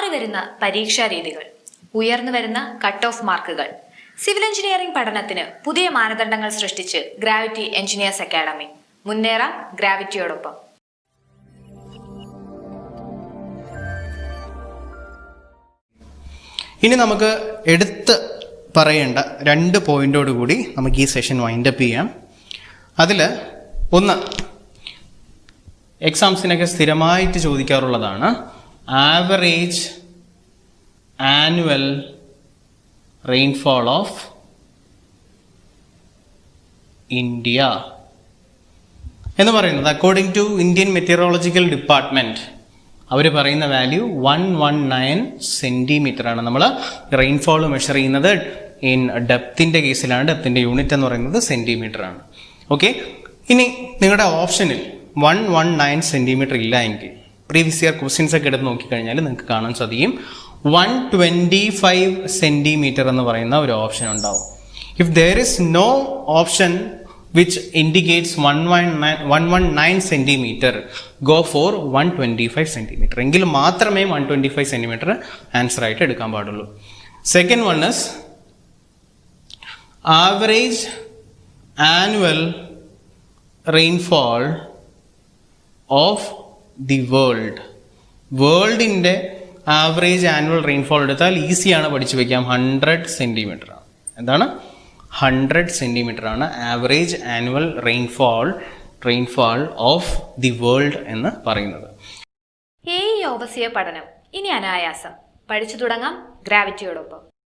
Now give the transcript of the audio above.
മാറിവരുന്ന പരീക്ഷാ രീതികൾ, ഉയർന്നു വരുന്ന കട്ട് ഓഫ് മാർക്കുകൾ, സിവിൽ എഞ്ചിനീയറിംഗ് പഠനത്തിന് പുതിയ മാനദണ്ഡങ്ങൾ സൃഷ്ടിച്ച് ഗ്രാവിറ്റി എഞ്ചിനീയേഴ്സ് അക്കാഡമി. മുന്നേറാം ഗ്രാവിറ്റിയോടൊപ്പം. ഇനി നമുക്ക് എടുത്ത് പറയേണ്ട 2 പോയിന്റോട് കൂടി നമുക്ക് ഈ സെഷൻ വൈൻഡപ്പ് ചെയ്യാം. അതിൽ ഒന്ന്, എക്സാംസിനൊക്കെ സ്ഥിരമായിട്ട് ചോദിക്കാറുള്ളതാണ്, average annual rainfall of India എന്ന് പറയുന്നത് according to Indian meteorological department അവർ പറയുന്ന വാല്യൂ 119 സെന്റിമീറ്റർ ആണ്. നമ്മൾ റെയിൻഫോൾ മെഷർ ചെയ്യുന്നത് ഇൻ ഡെപ്തിന്റെ കേസിലാണ്. ഡെപ്തിന്റെ യൂണിറ്റ് എന്ന് പറയുന്നത് സെന്റിമീറ്റർ ആണ്. ഓക്കെ, ഇനി നിങ്ങളുടെ ഓപ്ഷനിൽ 119 സെന്റിമീറ്റർ ഇല്ല എങ്കിൽ പ്രീവിയസ് ഇയർ ക്വസ്റ്റ്യൻസ് ഒക്കെ എടുത്ത് നോക്കിക്കഴിഞ്ഞാൽ നിങ്ങൾക്ക് കാണാൻ സാധിക്കും 125 സെന്റിമീറ്റർ എന്ന് പറയുന്ന ഒരു ഓപ്ഷൻ ഉണ്ടാവും. If there is no option which indicates 119 centimeter, go for 125 centimeter. എങ്കിൽ മാത്രമേ 125 centimeter ആൻസർ ആയിട്ട് എടുക്കാൻ പാടുള്ളൂ. Second one is average annual rainfall of the world. വേൾഡിൻ്റെ ആവറേജ് ആനുവൽ റെയിൻഫോൾ എടുത്താൽ ഈസിയാണ് പഠിച്ചു വയ്ക്കാം. 100 സെന്റിമീറ്റർ ആണ്. എന്താണ്? 100 സെന്റിമീറ്റർ ആണ് average annual rainfall of the world എന്ന് പറയുന്നത്. ഈ ഓവസിയ പഠനം ഇനി അനായാസം. പഠിച്ചു തുടങ്ങാം ഗ്രാവിറ്റിയോടൊപ്പം.